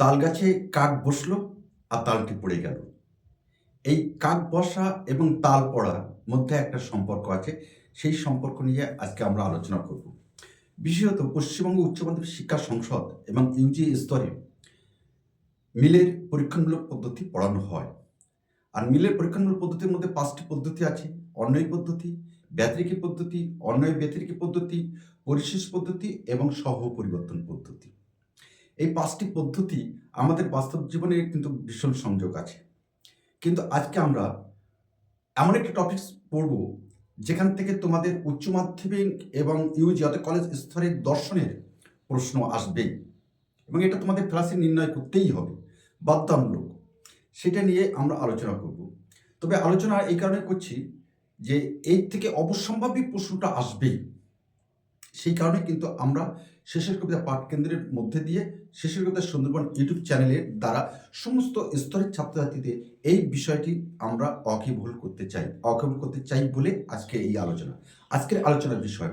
তাল গাছে কাক বসলো আর তালটি পড়ে গেল। এই কাক বসা এবং তাল পড়ার মধ্যে একটা সম্পর্ক আছে। সেই সম্পর্ক নিয়ে আজকে আমরা আলোচনা করব। বিশেষত পশ্চিমবঙ্গ উচ্চ মাধ্যমিক শিক্ষা সংসদ এবং ইউজি স্তরে মিলের পরীক্ষামূলক পদ্ধতি পড়ানো হয়। আর মিলের পরীক্ষামূলক পদ্ধতির মধ্যে ৫টি পদ্ধতি আছে। অন্বয়ী পদ্ধতি, ব্যতিরেকী পদ্ধতি, অন্বয় ব্যতিরেকী পদ্ধতি, পরিশেষ পদ্ধতি এবং সহ-পরিবর্তন পদ্ধতি। এই ৫টি পদ্ধতি আমাদের বাস্তব জীবনে কিন্তু ভীষণ সংযোগ আছে। কিন্তু আজকে আমরা এমন একটি টপিকস পড়ব, যেখান থেকে তোমাদের উচ্চ মাধ্যমিক এবং ইউজি অর্থাৎ কলেজ স্তরের দর্শনের প্রশ্ন আসবেই এবং এটা তোমাদের ক্লাসে নির্ণয় করতেই হবে, বাধ্যতামূলক। সেটা নিয়ে আমরা আলোচনা করব। তবে আলোচনা এই কারণে করছি যে এই থেকে অবশ্যম্ভাবী প্রশ্নটা আসবেই। সেই কারণে কিন্তু আমরা শেষের কবিতা পাঠকেন্দ্রের মধ্যে দিয়ে শেষের কবিতা সুন্দরবন ইউটিউব চ্যানেলের দ্বারা সমস্ত স্তরের ছাত্রছাত্রীদের এই বিষয়টি আমরা ওয়াকিবহুল করতে চাই বলে আজকে এই আলোচনা। আজকের আলোচনার বিষয়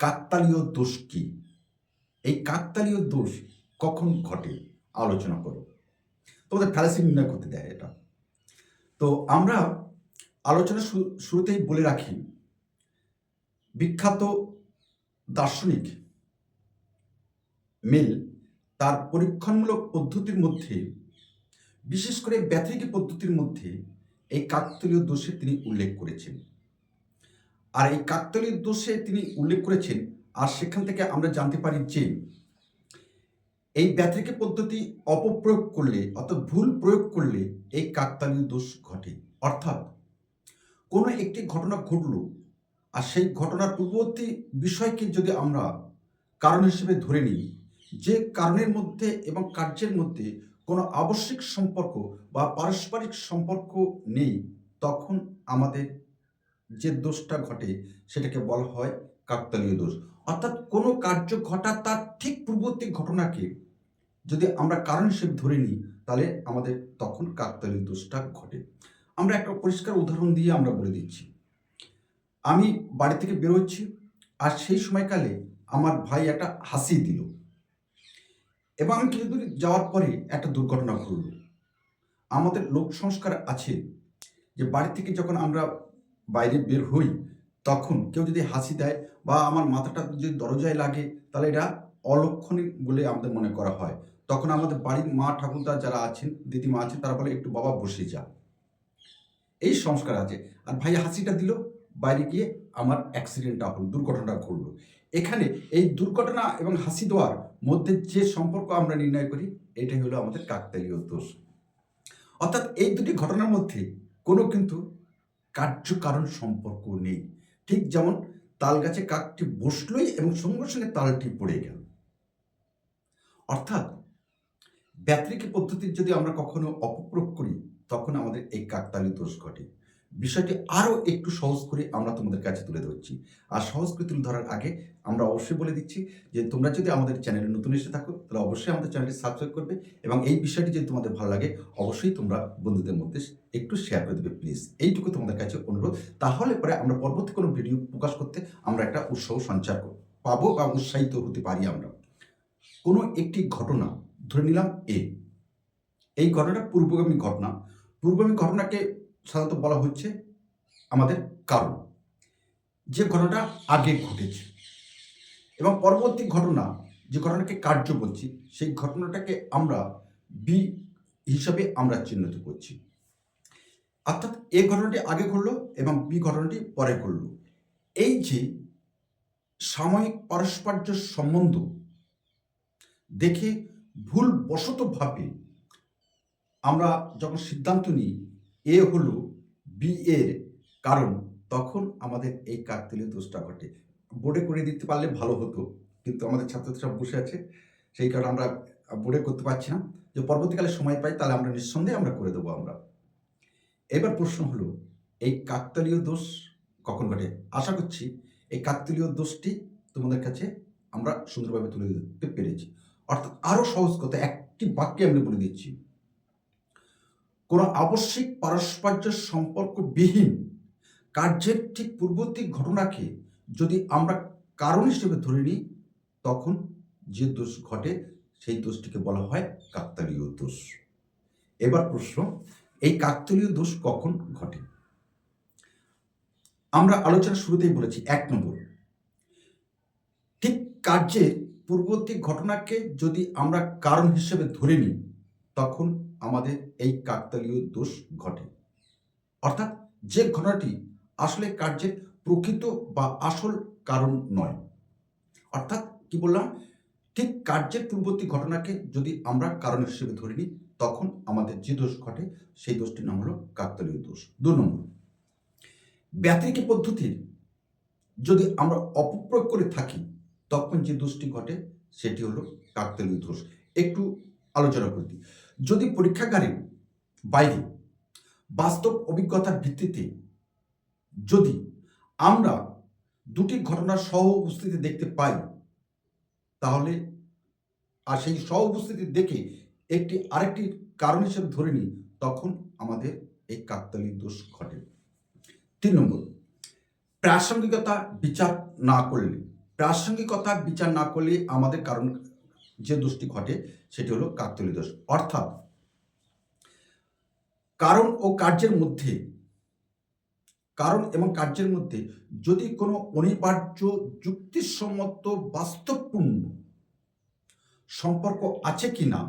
কাকতালীয় দোষ কি? এই কাকতালীয় দোষ কখন ঘটে আলোচনা করো। তোমাদের ফ্যালাসি নির্ণয় করতে দেয় এটা। তো আমরা আলোচনা শুরুতেই বলে রাখি, বিখ্যাত দার্শনিক মিল তার পরীক্ষণমূলক পদ্ধতির মধ্যে, বিশেষ করে ব্যতিরেকী পদ্ধতির মধ্যে এই কাকতালীয় দোষে তিনি উল্লেখ করেছেন। আর এই কাকতালীয় দোষে তিনি উল্লেখ করেছেন, আর সেখান থেকে আমরা জানতে পারি যে এই ব্যতিরেকী পদ্ধতি অপপ্রয়োগ করলে অর্থাৎ ভুল প্রয়োগ করলে এই কাকতালীয় দোষ ঘটে। অর্থাৎ কোনো একটি ঘটনা ঘটল, আর সেই ঘটনার পূর্ববর্তী বিষয়কে যদি আমরা কারণ হিসেবে ধরে নিই, যে কারণের মধ্যে এবং কার্যের মধ্যে কোনো আবশ্যিক সম্পর্ক বা পারস্পরিক সম্পর্ক নেই, তখন আমাদের যে দোষটা ঘটে সেটাকে বলা হয় কাকতালীয় দোষ। অর্থাৎ কোনো কার্য ঘটা তার ঠিক পূর্ববর্তী ঘটনাকে যদি আমরা কারণ হিসেবে ধরে নিই, তাহলে আমাদের তখন কাকতালীয় দোষটা ঘটে। আমরা একটা পরিষ্কার উদাহরণ দিয়ে আমরা বলে দিচ্ছি। আমি বাড়ি থেকে বেরোচ্ছি, আর সেই সময়কালে আমার ভাই একটা হাসি দিল এবং আমি কিছু দূর যাওয়ার পরে একটা দুর্ঘটনা ঘটল। আমাদের লোক সংস্কার আছে যে বাড়ি থেকে যখন আমরা বাইরে বের হই, তখন কেউ যদি হাসি দেয় বা আমার মাথাটা যদি দরজায় লাগে, তাহলে এটা অলক্ষণী বলে আমাদের মনে করা হয়। তখন আমাদের বাড়ির মা ঠাকুরদা যারা আছেন, দিদিমা আছেন, তারা বলে একটু বাবা বসে যা। এই সংস্কার আছে। আর ভাই হাসিটা দিল, বাইরে গিয়ে আমার অ্যাক্সিডেন্টটা হলো, দুর্ঘটনাটা ঘটলো। এখানে এই দুর্ঘটনা এবং হাসি দেওয়ার মধ্যে যে সম্পর্ক আমরা নির্ণয় করি, এটাই হলো আমাদের কাকতালীয় দোষ। অর্থাৎ এই দুটি ঘটনার মধ্যে কোনো কিন্তু কার্য-কারণ সম্পর্ক নেই। ঠিক যেমন তাল গাছে কাকটি বসলোই এবং সঙ্গে সঙ্গে তালটি পড়ে গেল। অর্থাৎ ব্যতিরেকী পদ্ধতির যদি আমরা কখনো অপপ্রয়োগ করি, তখন আমাদের এই কাকতালীয় দোষ ঘটে। বিষয়টি আরও একটু সহজ করে আমরা তোমাদের কাছে তুলে ধরছি। আর সহজ করে তুলে ধরার আগে আমরা অবশ্যই বলে দিচ্ছি যে তোমরা যদি আমাদের চ্যানেলে নতুন এসে থাকো, তাহলে অবশ্যই আমাদের চ্যানেলটি সাবস্ক্রাইব করবে এবং এই বিষয়টি যদি তোমাদের ভালো লাগে, অবশ্যই তোমরা বন্ধুদের মধ্যে একটু শেয়ার করে দেবে প্লিজ। এইটুকু তোমাদের কাছে অনুরোধ। তাহলে পরে আমরা পরবর্তী কোনো ভিডিও প্রকাশ করতে আমরা একটা উৎসাহ সঞ্চার পাবো বা উৎসাহিত হতে পারি আমরা। কোনো একটি ঘটনা ধরে নিলাম এ, এই ঘটনাটা পূর্বগামী ঘটনা। পূর্বগামী ঘটনাকে সাধারণত বলা হচ্ছে আমাদের কারণ, যে ঘটনাটা আগে ঘটেছে, এবং পরবর্তী ঘটনা যে ঘটনাকে কার্য বলছি, সেই ঘটনাটাকে আমরা বি হিসাবে আমরা চিহ্নিত করছি। অর্থাৎ এ ঘটনাটি আগে ঘটলো এবং বি ঘটনাটি পরে ঘটলো। এই যে সাময়িক পারস্পর্য সম্বন্ধ দেখে ভুলবশতভাবে আমরা যখন সিদ্ধান্ত নিই এ হলো বি এর কারণ, তখন আমাদের এই কাকতালীয় দোষটা ঘটে। বোর্ডে করে দিতে পারলে ভালো হতো, কিন্তু আমাদের ছাত্রছাত্রীরা বসে আছে, সেই কারণে আমরা বোর্ডে করতে পারছি না। যে পরবর্তীকালে সময় পাই, তাহলে আমরা নিঃসন্দেহে আমরা করে দেবো আমরা। এবার প্রশ্ন হলো, এই কাকতালীয় দোষ কখন ঘটে? আশা করছি এই কাকতালীয় দোষটি তোমাদের কাছে আমরা সুন্দরভাবে তুলে ধরতে পেরেছি। অর্থাৎ আরও সহজ কথা একটি বাক্যে আমি বলে দিচ্ছি, কোনো আবশ্যিক পারস্পর্য সম্পর্কবিহীন কার্যের ঠিক পূর্ববর্তী ঘটনাকে যদি আমরা কারণ হিসেবে ধরে নিই, তখন যে দোষ ঘটে সেই দোষটিকে বলা হয় কাকতালীয় দোষ। এবার প্রশ্ন, এই কাকতালীয় দোষ কখন ঘটে? আমরা আলোচনার শুরুতেই বলেছি ১ নম্বর, ঠিক কার্যের পূর্ববর্তী ঘটনাকে যদি আমরা কারণ হিসেবে ধরে নিই, তখন আমাদের এই কাকতালীয় দোষ ঘটে। অর্থাৎ যে ঘটনাটি আসলে কার্যের প্রকৃত বা আসল কারণ নয়। অর্থাৎ কি বললাম, ঠিক কার্যের পূর্ববর্তী ঘটনাকে যদি আমরা কারণ হিসেবে ধরে নিই, তখন আমাদের যে দোষ ঘটে সেই দোষটির নাম হলো কাকতালীয় দোষ। ২ নম্বর, ব্যতিরেকি পদ্ধতির যদি আমরা অপপ্রয়োগ করে থাকি, তখন যে দোষটি ঘটে সেটি হলো কাকতালীয় দোষ। একটু আলোচনা করে দিই। যদি পরীক্ষাগারের বাইরে বাস্তব অভিজ্ঞতার ভিত্তিতে যদি আমরা দুটি ঘটনার সহ উপস্থিতি দেখতে পাই, তাহলে আর সেই সহ উপস্থিতি দেখে একটি আরেকটি কারণ হিসেবে ধরে নিই, তখন আমাদের এই কাকতালীয় দোষ ঘটে। ৩ নম্বর, প্রাসঙ্গিকতা বিচার না করলে, প্রাসঙ্গিকতা বিচার না করলে আমাদের কারণ যে দোষটি ঘটে সেটি হলো কাকতালীয় দোষ। অর্থাৎ কারণ ও কার্যের মধ্যে, কারণ এবং কার্যের মধ্যে যদি কোনো অনিবার্য যুক্তিসম্মত বাস্তবপূর্ণ সম্পর্ক আছে কি না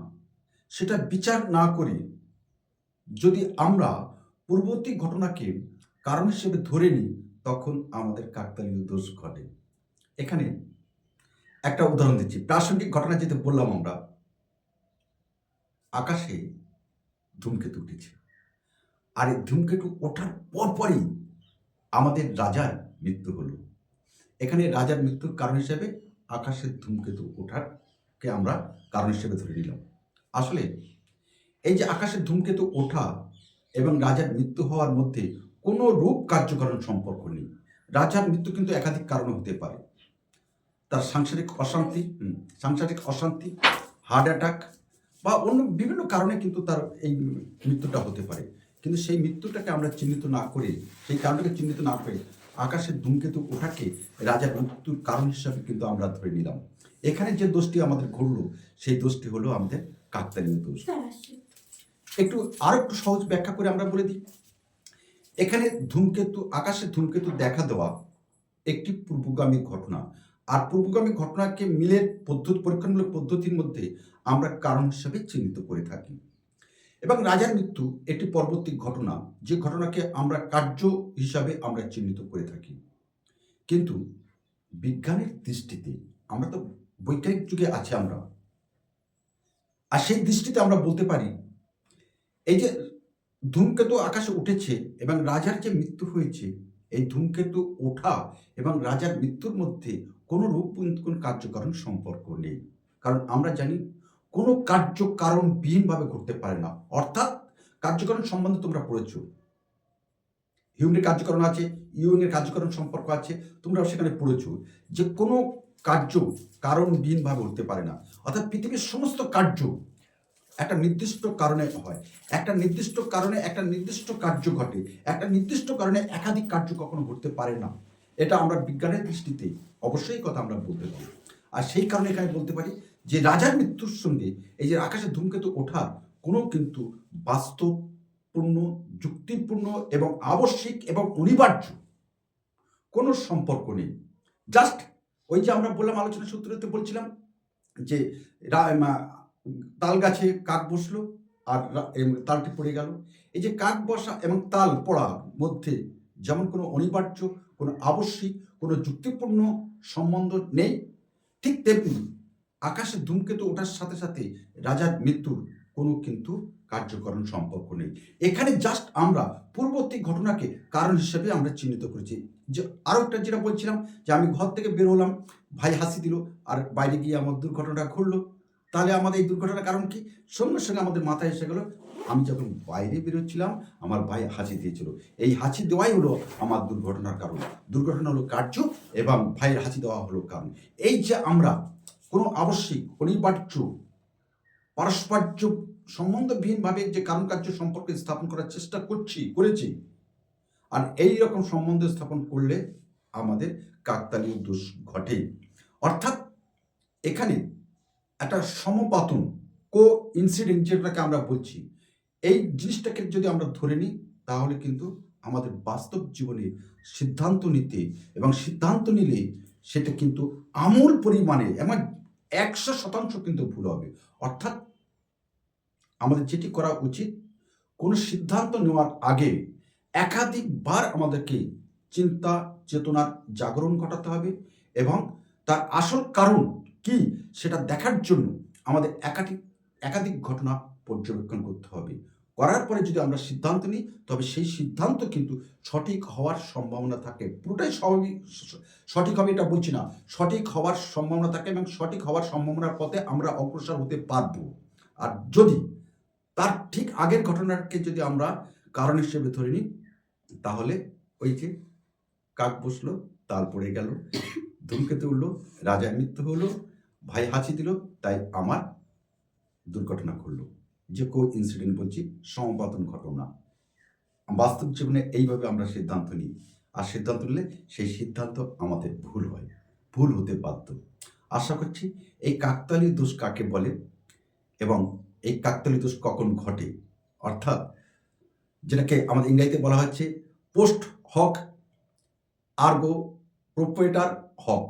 সেটা বিচার না করে যদি আমরা পূর্ববর্তী ঘটনাকে কারণ হিসেবে ধরে নিই, তখন আমাদের কাকতালীয় দোষ ঘটে। এখানে একটা উদাহরণ দিচ্ছি। প্রাসঙ্গিক ঘটনা যেটা বললাম আমরা, আকাশে ধূমকেতু উঠেছে, আর এই ধূমকেতু ওঠার পরপরই আমাদের রাজার মৃত্যু হলো। এখানে রাজার মৃত্যুর কারণ হিসেবে আকাশের ধূমকেতু ওঠাকে আমরা কারণ হিসেবে ধরে নিলাম। আসলে এই যে আকাশের ধূমকেতু ওঠা এবং রাজার মৃত্যু হওয়ার মধ্যে কোনো রূপ কার্যকারণ সম্পর্ক নেই। রাজার মৃত্যু কিন্তু একাধিক কারণ হতে পারে। তার সাংসারিক অশান্তি, হার্ট অ্যাটাক বা অন্য বিভিন্ন কারণে কিন্তু তার এই মৃত্যুটা হতে পারে। কিন্তু সেই মৃত্যুটাকে আমরা চিহ্নিত না করে, সেই কারণটাকে চিহ্নিত না করে আকাশের ধূমকেতু ওঠাকে রাজার মৃত্যুর কারণ হিসাবে কিন্তু আমরা ধরে নিলাম। এখানে যে দোষটি আমাদের ঘটলো সেই দোষটি হলো আমাদের কাকতালীয় দোষ। একটু সহজ ব্যাখ্যা করে আমরা বলে দিই। এখানে ধূমকেতু, আকাশের ধূমকেতু দেখা দেওয়া একটি পূর্বগামী ঘটনা, আর পূর্বগামী ঘটনাকে মিলের পরীক্ষামূলক পদ্ধতির মধ্যে আমরা কারণ হিসেবে চিহ্নিত করে থাকি। এবং রাজার মৃত্যু একটি পরবর্তী ঘটনা, যে ঘটনাকে আমরা কার্য হিসাবে আমরা চিহ্নিত করে থাকি। কিন্তু বিজ্ঞানের দৃষ্টিতে, আমরা তো বৈজ্ঞানিক যুগে আছি আমরা, আর সেই দৃষ্টিতে আমরা বলতে পারি এই যে ধূমকেতু আকাশে উঠেছে এবং রাজার যে মৃত্যু হয়েছে, এই ধূমকেতু ওঠা এবং রাজার মৃত্যুর মধ্যে কোনো রূপ কোন কার্যকারণ সম্পর্ক নেই। কারণ আমরা জানি কোনো কার্য কারণ বিহীনভাবে ঘটতে পারে না। অর্থাৎ কার্যকারণ সম্বন্ধে তোমরা পড়েছো, হিউমের কার্যকারণ আছে, ইউংয়ের কার্যকারণ সম্পর্ক আছে, তোমরা সেখানে পড়েছো যে কোনো কার্য কারণ বিহীনভাবে উঠতে পারে না। অর্থাৎ পৃথিবীর সমস্ত কার্য একটা নির্দিষ্ট কারণে হয়, একটা নির্দিষ্ট কারণে একটা নির্দিষ্ট কার্য ঘটে, একটা নির্দিষ্ট কারণে একাধিক কার্য কখনো ঘটতে পারে না। এটা আমরা বিজ্ঞানের দৃষ্টিতে অবশ্যই কথা আমরা বলতে পারি। আর সেই কারণে এখানে বলতে পারি যে রাজার মৃত্যুর সঙ্গে এই যে আকাশে ধূমকেতু ওঠার কোনো কিন্তু বাস্তবপূর্ণ, যুক্তিপূর্ণ এবং আবশ্যিক এবং অনিবার্য কোনো সম্পর্ক নেই। জাস্ট ওই যে আমরা বললাম, আলোচনা সূত্রতে বলছিলাম যে তাল গাছে কাক বসলো আর তালটি পড়ে গেল। এই যে কাক বসা এবং তাল পড়ার মধ্যে যেমন কোনো অনিবার্য, কোনো আবশ্যিক, কোনো যুক্তিপূর্ণ সম্বন্ধ নেই, ঠিক তেমনি আকাশে ধূমকেতু ওঠার সাথে সাথে রাজার মৃত্যুর কোনো কিন্তু কার্যকরণ সম্পর্ক নেই। এখানে জাস্ট আমরা পূর্ববর্তী ঘটনাকে কারণ হিসেবে আমরা চিহ্নিত করেছি। যে আরও একটা যেটা বলছিলাম যে আমি ঘর থেকে বের হলাম, ভাই হাসি দিল, আর বাইরে গিয়ে আমার দুর্ঘটনা ঘটলো। তাহলে আমাদের এই দুর্ঘটনার কারণ কি? সঙ্গে সঙ্গে আমাদের মাথায় এসে গেল, আমি যখন বাইরে বেরোচ্ছিলাম আমার ভাই হাসি দিয়েছিল, এই হাসি দেওয়াই হলো আমার দুর্ঘটনার কারণ। দুর্ঘটনা হলো কার্য এবং ভাইয়ের হাসি দেওয়া হলো কারণ। এই যে আমরা কোনো আবশ্যিক, অনিবার্য, পারস্পর্য সম্বন্ধবিহীনভাবে যে কারণ কার্য সম্পর্কে স্থাপন করার চেষ্টা করেছি, আর এই রকম সম্বন্ধ স্থাপন করলে আমাদের কাকতালীয় দোষ ঘটে। অর্থাৎ এখানে একটা সমপাতন, কো ইনসিডেন্ট যেটাকে আমরা বলছি, এই জিনিসটাকে যদি আমরা ধরে নিই তাহলে কিন্তু আমাদের বাস্তব জীবনে সিদ্ধান্ত নিতে এবং সিদ্ধান্ত নিলে সেটা কিন্তু আমূল পরিমাণে এমন 100% কিন্তু ভুল হবে। অর্থাৎ আমাদের যেটি করা উচিত, কোনো সিদ্ধান্ত নেওয়ার আগে একাধিকবার আমাদেরকে চিন্তা চেতনার জাগরণ ঘটাতে হবে এবং তার আসল কারণ কি সেটা দেখার জন্য আমাদের একাধিক ঘটনা পর্যবেক্ষণ করতে হবে। করার পরে যদি আমরা সিদ্ধান্ত নিই তবে সেই সিদ্ধান্ত কিন্তু সঠিক হওয়ার সম্ভাবনা থাকে। পুরোটাই স্বাভাবিক সঠিক হবে এটা বলছি না। সঠিক হওয়ার সম্ভাবনা থাকে এবং সঠিক হওয়ার সম্ভাবনার পথে আমরা অগ্রসর হতে পারব। আর যদি তার ঠিক আগের ঘটনাকে যদি আমরা কারণ হিসেবে ধরে নিই তাহলে ওই যে কাক বসলো, তাল পড়ে গেল, ধূমকেতু উঠলো, রাজার মৃত্যু হলো, ভাই হাঁচি দিল, তাই আমার দুর্ঘটনা ঘটলো। যে কো ইনসিডেন্ট বলছি, সমপাতন ঘটনা। বাস্তব জীবনে এইভাবে আমরা সিদ্ধান্ত নিই, আর সিদ্ধান্ত নিলে সেই সিদ্ধান্ত আমাদের ভুল হয়, ভুল হতে বাধ্য। আশা করছি এই কাকতালীয় দোষ কাকে বলে এবং এই কাকতালীয় দোষ কখন ঘটে, অর্থাৎ যেটাকে আমাদের ইংরেজিতে বলা হচ্ছে পোস্ট হক আর্গো প্রোপ্রেটার হক,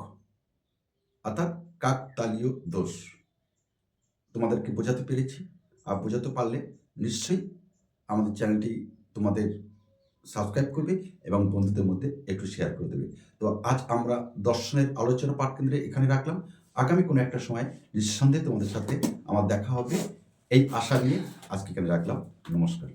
অর্থাৎ কাকতালীয় দোষ। তোমাদেরকে বোঝাতে পেরেছি, আর বোঝাতে পারলে নিশ্চয়ই আমাদের চ্যানেলটি তোমাদের সাবস্ক্রাইব করবে এবং বন্ধুদের মধ্যে একটু শেয়ার করে দেবে। তো আজ আমরা দর্শনের আলোচনা পাঠ কেন্দ্রে এখানে রাখলাম। আগামী কোনো একটা সময় নিঃসন্দেহে তোমাদের সাথে আমার দেখা হবে এই আশা নিয়ে আজকে এখানে রাখলাম। নমস্কার।